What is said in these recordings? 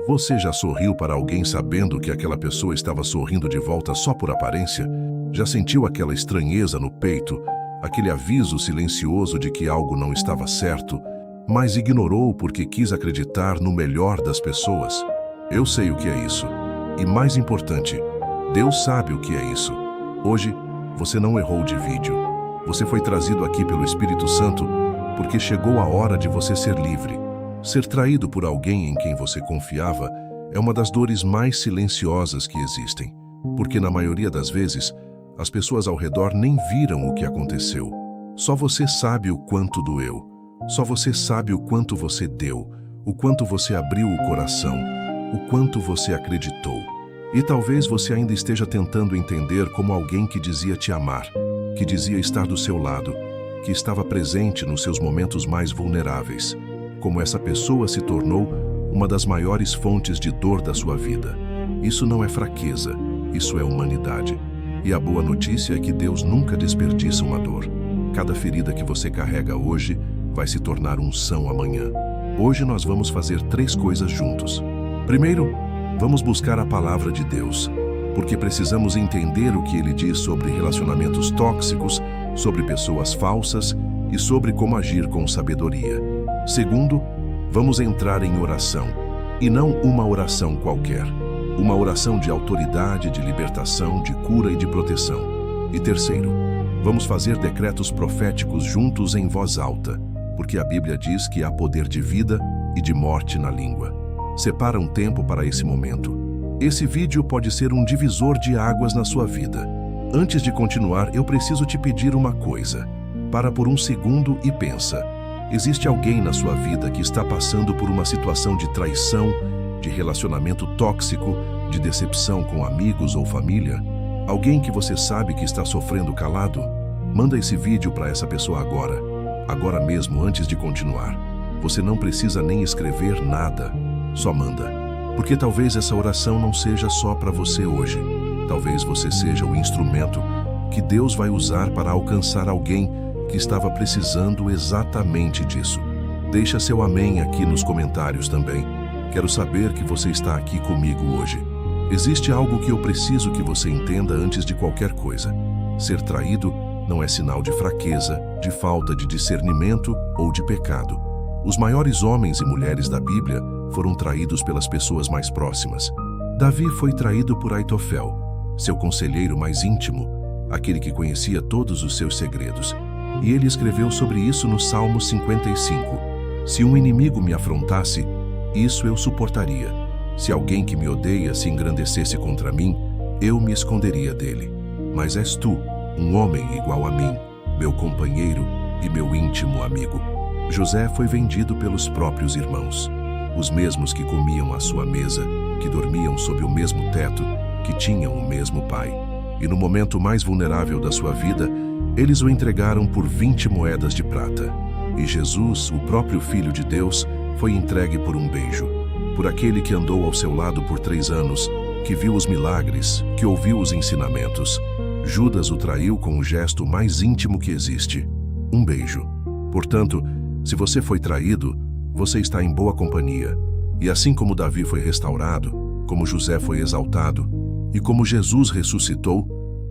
Você já sorriu para alguém sabendo que aquela pessoa estava sorrindo de volta só por aparência? Já sentiu aquela estranheza no peito, aquele aviso silencioso de que algo não estava certo, mas ignorou porque quis acreditar no melhor das pessoas? Eu sei o que é isso. E mais importante, Deus sabe o que é isso. Hoje, você não errou de vídeo. Você foi trazido aqui pelo Espírito Santo porque chegou a hora de você ser livre. Ser traído por alguém em quem você confiava é uma das dores mais silenciosas que existem, porque na maioria das vezes, as pessoas ao redor nem viram o que aconteceu. Só você sabe o quanto doeu. Só você sabe o quanto você deu, o quanto você abriu o coração, o quanto você acreditou. E talvez você ainda esteja tentando entender como alguém que dizia te amar, que dizia estar do seu lado, que estava presente nos seus momentos mais vulneráveis, como essa pessoa se tornou uma das maiores fontes de dor da sua vida. Isso não é fraqueza, isso é humanidade. E a boa notícia é que Deus nunca desperdiça uma dor. Cada ferida que você carrega hoje vai se tornar unção amanhã. Hoje nós vamos fazer 3 coisas juntos. Primeiro, vamos buscar a palavra de Deus, porque precisamos entender o que Ele diz sobre relacionamentos tóxicos, sobre pessoas falsas e sobre como agir com sabedoria. Segundo, vamos entrar em oração, e não uma oração qualquer. Uma oração de autoridade, de libertação, de cura e de proteção. E terceiro, vamos fazer decretos proféticos juntos em voz alta, porque a Bíblia diz que há poder de vida e de morte na língua. Separa um tempo para esse momento. Esse vídeo pode ser um divisor de águas na sua vida. Antes de continuar, eu preciso te pedir uma coisa. Para por um segundo e pensa. Existe alguém na sua vida que está passando por uma situação de traição, de relacionamento tóxico, de decepção com amigos ou família? Alguém que você sabe que está sofrendo calado? Manda esse vídeo para essa pessoa agora. Agora mesmo, antes de continuar. Você não precisa nem escrever nada. Só manda. Porque talvez essa oração não seja só para você hoje. Talvez você seja o instrumento que Deus vai usar para alcançar alguém que estava precisando exatamente disso. Deixa seu amém aqui nos comentários também. Quero saber que você está aqui comigo hoje. Existe algo que eu preciso que você entenda antes de qualquer coisa. Ser traído não é sinal de fraqueza, de falta de discernimento ou de pecado. Os maiores homens e mulheres da Bíblia foram traídos pelas pessoas mais próximas. Davi foi traído por Aitofel, seu conselheiro mais íntimo, aquele que conhecia todos os seus segredos. E ele escreveu sobre isso no Salmo 55. Se um inimigo me afrontasse, isso eu suportaria. Se alguém que me odeia se engrandecesse contra mim, eu me esconderia dele. Mas és tu, um homem igual a mim, meu companheiro e meu íntimo amigo. José foi vendido pelos próprios irmãos, os mesmos que comiam à sua mesa, que dormiam sob o mesmo teto, que tinham o mesmo pai. E no momento mais vulnerável da sua vida, eles o entregaram por 20 moedas de prata. E Jesus, o próprio Filho de Deus, foi entregue por um beijo, por aquele que andou ao seu lado por 3 anos, que viu os milagres, que ouviu os ensinamentos. Judas o traiu com o gesto mais íntimo que existe, um beijo. Portanto, se você foi traído, você está em boa companhia. E assim como Davi foi restaurado, como José foi exaltado, e como Jesus ressuscitou,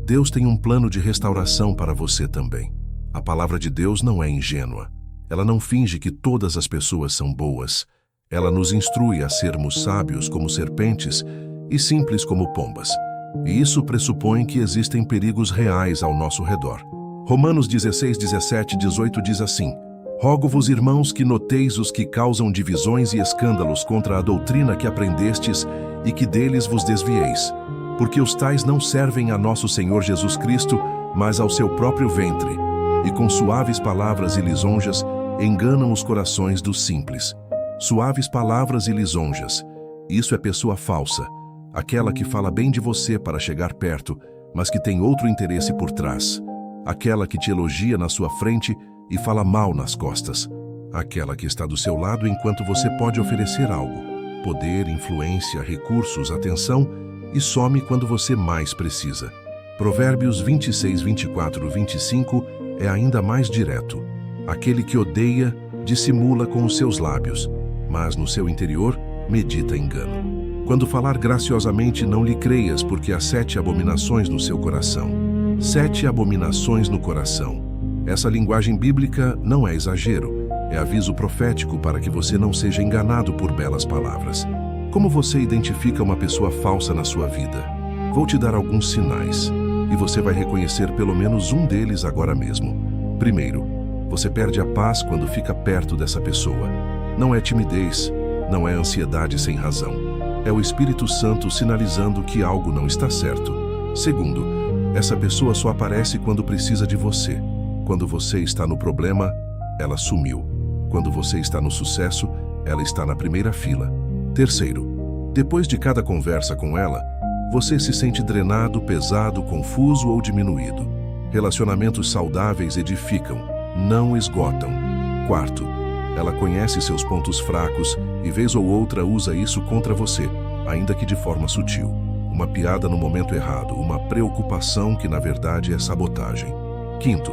Deus tem um plano de restauração para você também. A palavra de Deus não é ingênua. Ela não finge que todas as pessoas são boas. Ela nos instrui a sermos sábios como serpentes e simples como pombas. E isso pressupõe que existem perigos reais ao nosso redor. Romanos 16, 17, 18 diz assim: Rogo-vos, irmãos, que noteis os que causam divisões e escândalos contra a doutrina que aprendestes e que deles vos desvieis. Porque os tais não servem a nosso Senhor Jesus Cristo, mas ao seu próprio ventre, e com suaves palavras e lisonjas enganam os corações dos simples. Suaves palavras e lisonjas. Isso é pessoa falsa, aquela que fala bem de você para chegar perto, mas que tem outro interesse por trás. Aquela que te elogia na sua frente e fala mal nas costas. Aquela que está do seu lado enquanto você pode oferecer algo. Poder, influência, recursos, atenção, e some quando você mais precisa. Provérbios 26, 24, 25 é ainda mais direto. Aquele que odeia dissimula com os seus lábios, mas no seu interior medita engano. Quando falar graciosamente, não lhe creias, porque há 7 abominações no seu coração. 7 abominações no coração. Essa linguagem bíblica não é exagero, é aviso profético para que você não seja enganado por belas palavras. Como você identifica uma pessoa falsa na sua vida? Vou te dar alguns sinais, e você vai reconhecer pelo menos um deles agora mesmo. Primeiro, você perde a paz quando fica perto dessa pessoa. Não é timidez, não é ansiedade sem razão. É o Espírito Santo sinalizando que algo não está certo. Segundo, essa pessoa só aparece quando precisa de você. Quando você está no problema, ela sumiu. Quando você está no sucesso, ela está na primeira fila. Terceiro, depois de cada conversa com ela, você se sente drenado, pesado, confuso ou diminuído. Relacionamentos saudáveis edificam, não esgotam. Quarto, ela conhece seus pontos fracos e vez ou outra usa isso contra você, ainda que de forma sutil. Uma piada no momento errado, uma preocupação que na verdade é sabotagem. Quinto,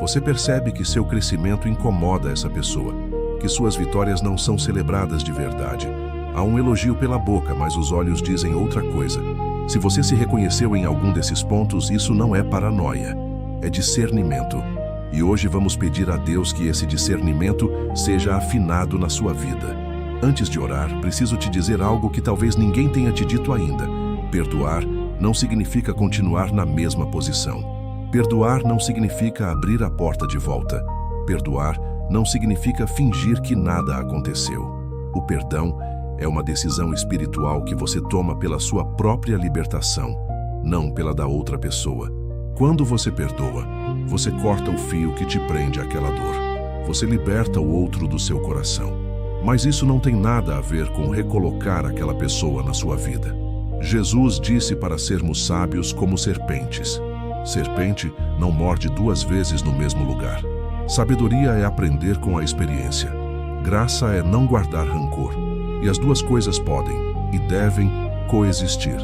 você percebe que seu crescimento incomoda essa pessoa, que suas vitórias não são celebradas de verdade. Há um elogio pela boca, mas os olhos dizem outra coisa. Se você se reconheceu em algum desses pontos, isso não é paranoia, é discernimento. E hoje vamos pedir a Deus que esse discernimento seja afinado na sua vida. Antes de orar, preciso te dizer algo que talvez ninguém tenha te dito ainda. Perdoar não significa continuar na mesma posição. Perdoar não significa abrir a porta de volta. Perdoar não significa fingir que nada aconteceu. O perdão é uma decisão espiritual que você toma pela sua própria libertação, não pela da outra pessoa. Quando você perdoa, você corta o fio que te prende àquela dor. Você liberta o outro do seu coração. Mas isso não tem nada a ver com recolocar aquela pessoa na sua vida. Jesus disse para sermos sábios como serpentes. Serpente não morde 2 vezes no mesmo lugar. Sabedoria é aprender com a experiência. Graça é não guardar rancor. E as duas coisas podem e devem coexistir.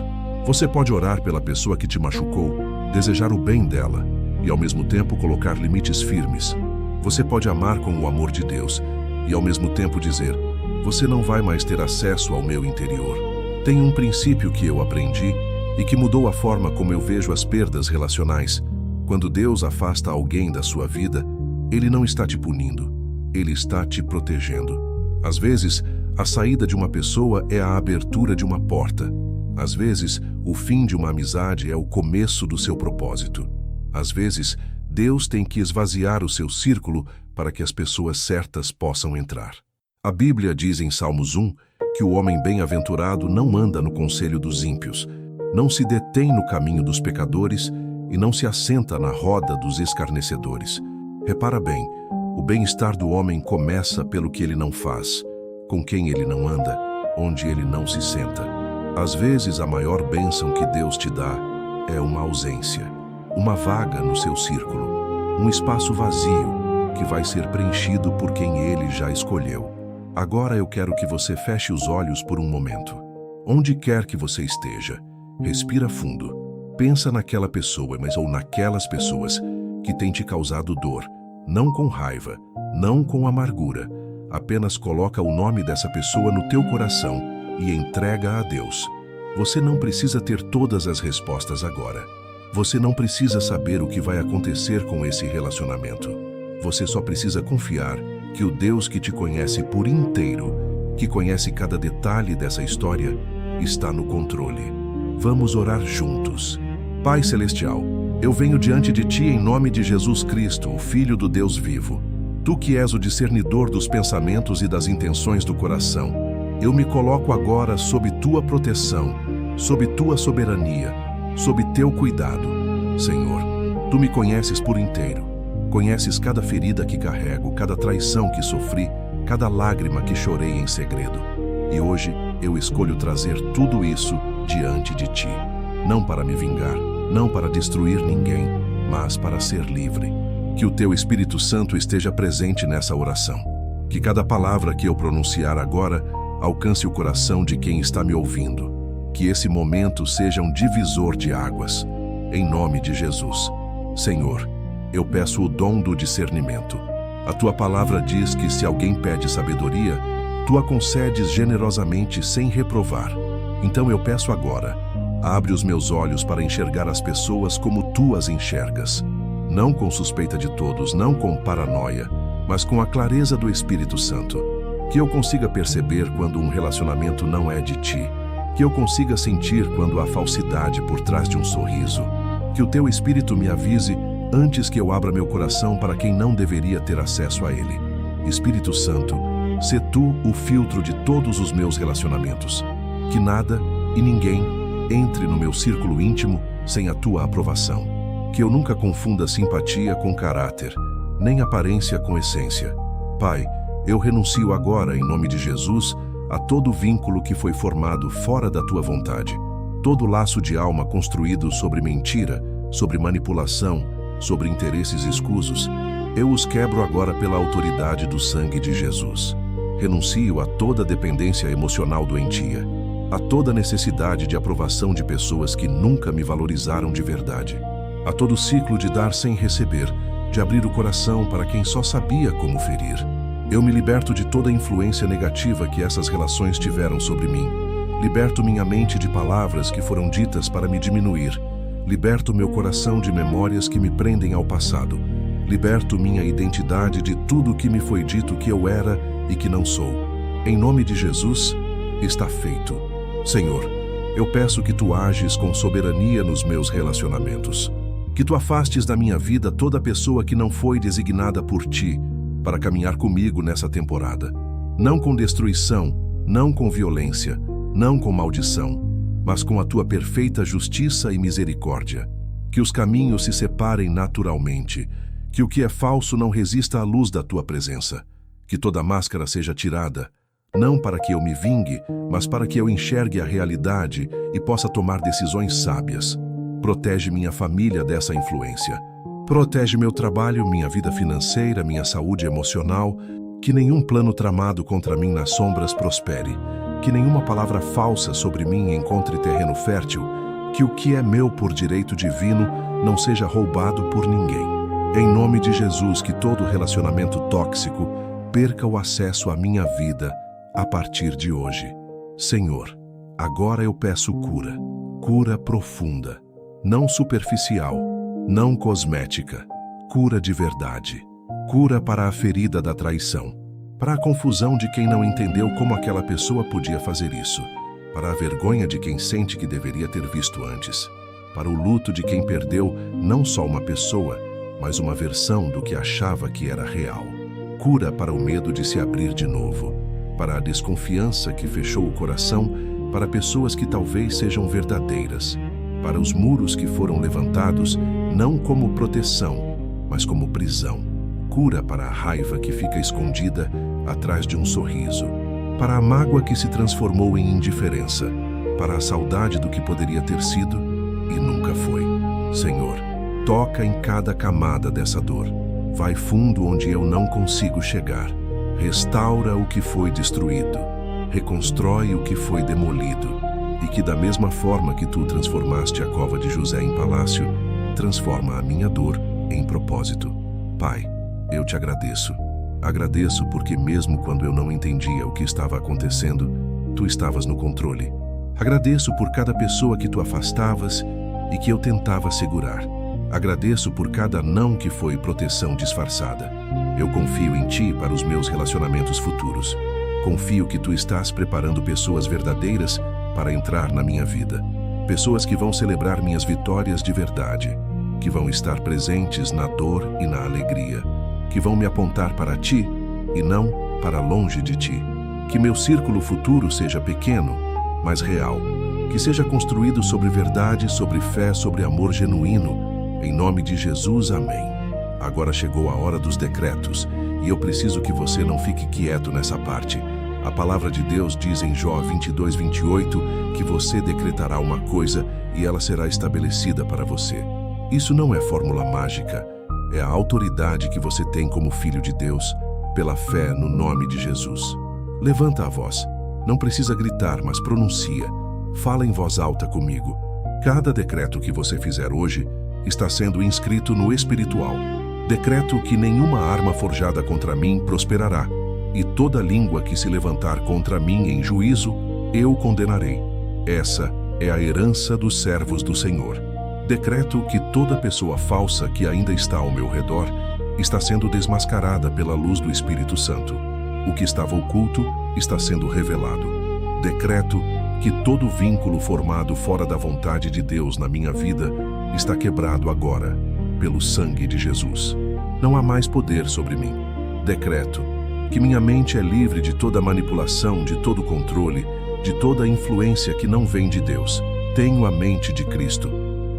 Você pode orar pela pessoa que te machucou, desejar o bem dela e ao mesmo tempo colocar limites firmes. Você pode amar com o amor de Deus e ao mesmo tempo dizer: você não vai mais ter acesso ao meu interior. Tem um princípio que eu aprendi e que mudou a forma como eu vejo as perdas relacionais. Quando Deus afasta alguém da sua vida, Ele não está te punindo, Ele está te protegendo. Às vezes, a saída de uma pessoa é a abertura de uma porta. Às vezes, o fim de uma amizade é o começo do seu propósito. Às vezes, Deus tem que esvaziar o seu círculo para que as pessoas certas possam entrar. A Bíblia diz em Salmos 1 que o homem bem-aventurado não anda no conselho dos ímpios, não se detém no caminho dos pecadores e não se assenta na roda dos escarnecedores. Repara bem, o bem-estar do homem começa pelo que ele não faz, com quem ele não anda, onde ele não se senta. Às vezes, a maior bênção que Deus te dá é uma ausência, uma vaga no seu círculo, um espaço vazio que vai ser preenchido por quem Ele já escolheu. Agora eu quero que você feche os olhos por um momento. Onde quer que você esteja, respira fundo. Pensa naquela pessoa, ou naquelas pessoas que têm te causado dor, não com raiva, não com amargura. Apenas coloca o nome dessa pessoa no teu coração e entrega a Deus. Você não precisa ter todas as respostas agora. Você não precisa saber o que vai acontecer com esse relacionamento. Você só precisa confiar que o Deus que te conhece por inteiro, que conhece cada detalhe dessa história, está no controle. Vamos orar juntos. Pai Celestial, eu venho diante de Ti em nome de Jesus Cristo, o Filho do Deus vivo. Tu que és o discernidor dos pensamentos e das intenções do coração, eu me coloco agora sob Tua proteção, sob Tua soberania, sob Teu cuidado. Senhor, Tu me conheces por inteiro. Conheces cada ferida que carrego, cada traição que sofri, cada lágrima que chorei em segredo. E hoje eu escolho trazer tudo isso diante de Ti. Não para me vingar, não para destruir ninguém, mas para ser livre. Que o Teu Espírito Santo esteja presente nessa oração. Que cada palavra que eu pronunciar agora alcance o coração de quem está me ouvindo. Que esse momento seja um divisor de águas. Em nome de Jesus. Senhor, eu peço o dom do discernimento. A Tua palavra diz que se alguém pede sabedoria, Tu a concedes generosamente sem reprovar. Então eu peço agora, abre os meus olhos para enxergar as pessoas como Tu as enxergas. Não com suspeita de todos, não com paranoia, mas com a clareza do Espírito Santo. Que eu consiga perceber quando um relacionamento não é de Ti. Que eu consiga sentir quando há falsidade por trás de um sorriso. Que o Teu Espírito me avise antes que eu abra meu coração para quem não deveria ter acesso a ele. Espírito Santo, sê Tu o filtro de todos os meus relacionamentos. Que nada e ninguém entre no meu círculo íntimo sem a Tua aprovação. Que eu nunca confunda simpatia com caráter, nem aparência com essência. Pai, eu renuncio agora, em nome de Jesus, a todo vínculo que foi formado fora da Tua vontade. Todo laço de alma construído sobre mentira, sobre manipulação, sobre interesses escusos, eu os quebro agora pela autoridade do sangue de Jesus. Renuncio a toda dependência emocional doentia, a toda necessidade de aprovação de pessoas que nunca me valorizaram de verdade, a todo ciclo de dar sem receber, de abrir o coração para quem só sabia como ferir. Eu me liberto de toda a influência negativa que essas relações tiveram sobre mim. Liberto minha mente de palavras que foram ditas para me diminuir. Liberto meu coração de memórias que me prendem ao passado. Liberto minha identidade de tudo que me foi dito que eu era e que não sou. Em nome de Jesus, está feito. Senhor, eu peço que Tu ages com soberania nos meus relacionamentos. Que Tu afastes da minha vida toda pessoa que não foi designada por Ti para caminhar comigo nessa temporada. Não com destruição, não com violência, não com maldição, mas com a Tua perfeita justiça e misericórdia. Que os caminhos se separem naturalmente, que o que é falso não resista à luz da Tua presença. Que toda máscara seja tirada, não para que eu me vingue, mas para que eu enxergue a realidade e possa tomar decisões sábias. Protege minha família dessa influência. Protege meu trabalho, minha vida financeira, minha saúde emocional. Que nenhum plano tramado contra mim nas sombras prospere. Que nenhuma palavra falsa sobre mim encontre terreno fértil. Que o que é meu por direito divino não seja roubado por ninguém. Em nome de Jesus, que todo relacionamento tóxico perca o acesso à minha vida a partir de hoje. Senhor, agora eu peço cura. Cura profunda, não superficial, não cosmética. Cura de verdade. Cura para a ferida da traição. Para a confusão de quem não entendeu como aquela pessoa podia fazer isso. Para a vergonha de quem sente que deveria ter visto antes. Para o luto de quem perdeu não só uma pessoa, mas uma versão do que achava que era real. Cura para o medo de se abrir de novo. Para a desconfiança que fechou o coração para pessoas que talvez sejam verdadeiras. Para os muros que foram levantados não como proteção, mas como prisão. Cura para a raiva que fica escondida atrás de um sorriso. Para a mágoa que se transformou em indiferença. Para a saudade do que poderia ter sido e nunca foi. Senhor, toca em cada camada dessa dor. Vai fundo onde eu não consigo chegar. Restaura o que foi destruído. Reconstrói o que foi demolido. E que da mesma forma que Tu transformaste a cova de José em palácio, transforma a minha dor em propósito. Pai, eu Te agradeço. Agradeço porque mesmo quando eu não entendia o que estava acontecendo, Tu estavas no controle. Agradeço por cada pessoa que Tu afastavas e que eu tentava segurar. Agradeço por cada não que foi proteção disfarçada. Eu confio em Ti para os meus relacionamentos futuros. Confio que Tu estás preparando pessoas verdadeiras para entrar na minha vida. Pessoas que vão celebrar minhas vitórias de verdade, que vão estar presentes na dor e na alegria, que vão me apontar para Ti e não para longe de Ti. Que meu círculo futuro seja pequeno, mas real. Que seja construído sobre verdade, sobre fé, sobre amor genuíno. Em nome de Jesus, amém. Agora chegou a hora dos decretos, e eu preciso que você não fique quieto nessa parte. A palavra de Deus diz em Jó 22:28 que você decretará uma coisa e ela será estabelecida para você. Isso não é fórmula mágica, é a autoridade que você tem como filho de Deus, pela fé no nome de Jesus. Levanta a voz, não precisa gritar, mas pronuncia. Fala em voz alta comigo. Cada decreto que você fizer hoje está sendo inscrito no espiritual. Decreto que nenhuma arma forjada contra mim prosperará, e toda língua que se levantar contra mim em juízo, eu condenarei. Essa é a herança dos servos do Senhor. Decreto que toda pessoa falsa que ainda está ao meu redor está sendo desmascarada pela luz do Espírito Santo. O que estava oculto está sendo revelado. Decreto que todo vínculo formado fora da vontade de Deus na minha vida está quebrado agora, pelo sangue de Jesus. Não há mais poder sobre mim. Decreto que minha mente é livre de toda manipulação, de todo controle, de toda influência que não vem de Deus. Tenho a mente de Cristo.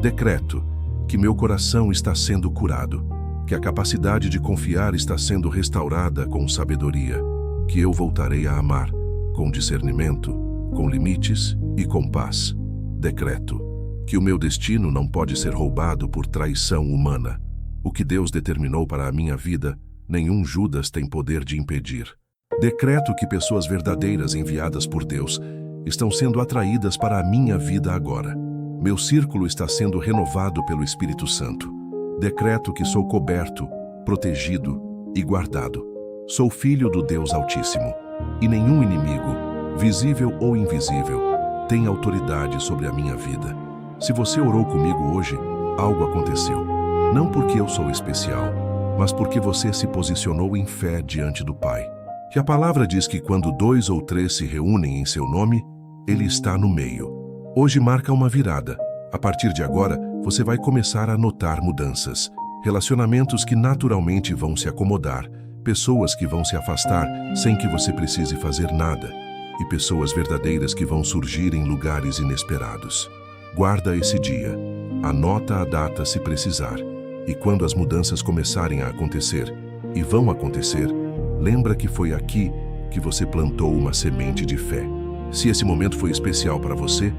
Decreto que meu coração está sendo curado, que a capacidade de confiar está sendo restaurada com sabedoria, que eu voltarei a amar com discernimento, com limites e com paz. Decreto que o meu destino não pode ser roubado por traição humana. O que Deus determinou para a minha vida, nenhum Judas tem poder de impedir. Decreto que pessoas verdadeiras enviadas por Deus estão sendo atraídas para a minha vida agora. Meu círculo está sendo renovado pelo Espírito Santo. Decreto que sou coberto, protegido e guardado. Sou filho do Deus Altíssimo, e nenhum inimigo, visível ou invisível, tem autoridade sobre a minha vida. Se você orou comigo hoje, algo aconteceu. Não porque eu sou especial, mas porque você se posicionou em fé diante do Pai. E a palavra diz que quando 2 ou 3 se reúnem em seu nome, Ele está no meio. Hoje marca uma virada. A partir de agora, você vai começar a notar mudanças. Relacionamentos que naturalmente vão se acomodar, pessoas que vão se afastar sem que você precise fazer nada, e pessoas verdadeiras que vão surgir em lugares inesperados. Guarda esse dia. Anota a data se precisar. E quando as mudanças começarem a acontecer, e vão acontecer, lembra que foi aqui que você plantou uma semente de fé. Se esse momento foi especial para você,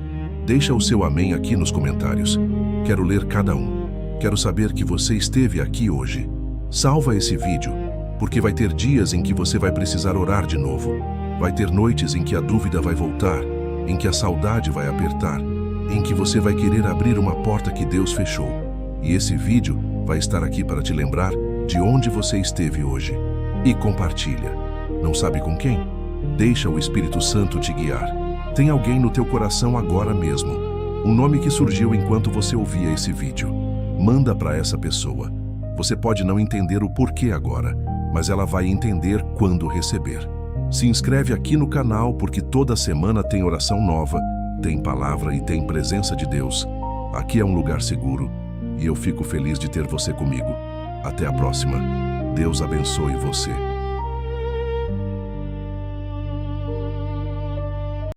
deixa o seu amém aqui nos comentários. Quero ler cada um. Quero saber que você esteve aqui hoje. Salva esse vídeo, porque vai ter dias em que você vai precisar orar de novo. Vai ter noites em que a dúvida vai voltar, em que a saudade vai apertar, em que você vai querer abrir uma porta que Deus fechou. E esse vídeo vai estar aqui para te lembrar de onde você esteve hoje. E compartilha. Não sabe com quem? Deixa o Espírito Santo te guiar. Tem alguém no teu coração agora mesmo. Um nome que surgiu enquanto você ouvia esse vídeo. Manda para essa pessoa. Você pode não entender o porquê agora, mas ela vai entender quando receber. Se inscreve aqui no canal porque toda semana tem oração nova, tem palavra e tem presença de Deus. Aqui é um lugar seguro e eu fico feliz de ter você comigo. Até a próxima. Deus abençoe você.